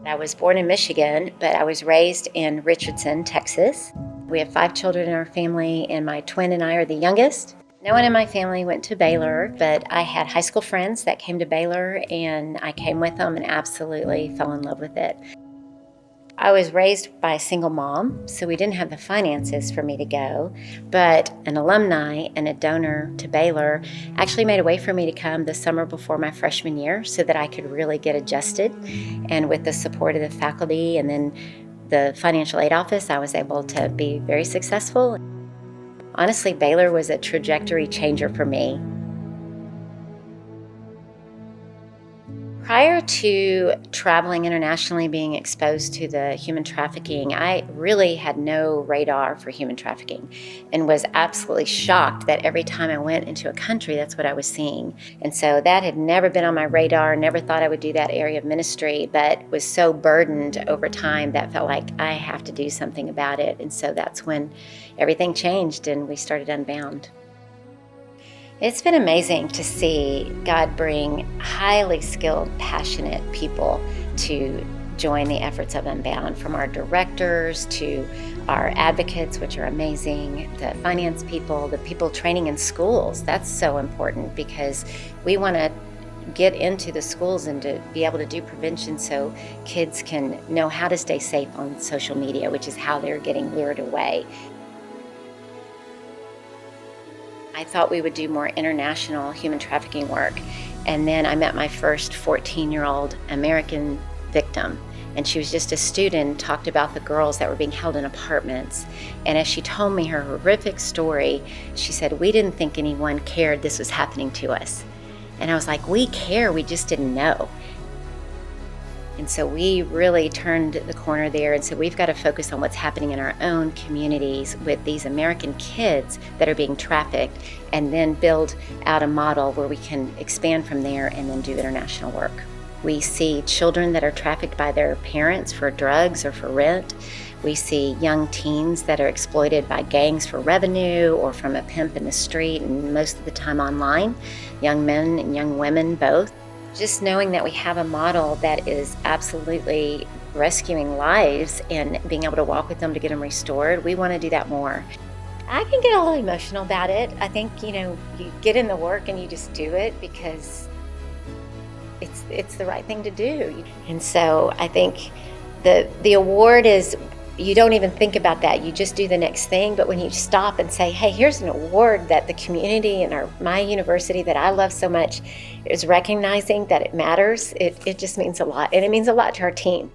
I was born in Michigan, but I was raised in Richardson, Texas. We have 5 children in our family, and my twin and I are the youngest. No one in my family went to Baylor, but I had high school friends that came to Baylor, and I came with them and absolutely fell in love with it. I was raised by a single mom, so we didn't have the finances for me to go, but an alumni and a donor to Baylor actually made a way for me to come the summer before my freshman year so that I could really get adjusted. And with the support of the faculty and then the financial aid office, I was able to be very successful. Honestly, Baylor was a trajectory changer for me. Prior to traveling internationally, being exposed to the human trafficking, I really had no radar for human trafficking and was absolutely shocked that every time I went into a country, that's what I was seeing. And so that had never been on my radar, never thought I would do that area of ministry, but was so burdened over time that felt like I have to do something about it. And so that's when everything changed and we started Unbound. It's been amazing to see God bring highly skilled, passionate people to join the efforts of Unbound, from our directors to our advocates, which are amazing, the finance people, the people training in schools. That's so important because we want to get into the schools and to be able to do prevention so kids can know how to stay safe on social media, which is how they're getting lured away. I thought we would do more international human trafficking work. And then I met my first 14-year-old American victim. And she was just a student and talked about the girls that were being held in apartments. And as she told me her horrific story, she said, "We didn't think anyone cared this was happening to us." And I was like, we care, we just didn't know. And so we really turned the corner there and said, we've got to focus on what's happening in our own communities with these American kids that are being trafficked, and then build out a model where we can expand from there and then do international work. We see children that are trafficked by their parents for drugs or for rent. We see young teens that are exploited by gangs for revenue or from a pimp in the street, and most of the time online, young men and young women both. Just knowing that we have a model that is absolutely rescuing lives and being able to walk with them to get them restored, we want to do that more. I can get a little emotional about it. I think, you get in the work and you just do it because it's the right thing to do. And so I think the award is, you don't even think about that. You just do the next thing. But when you stop and say, hey, here's an award that the community and my university that I love so much is recognizing that it matters, it just means a lot. And it means a lot to our team.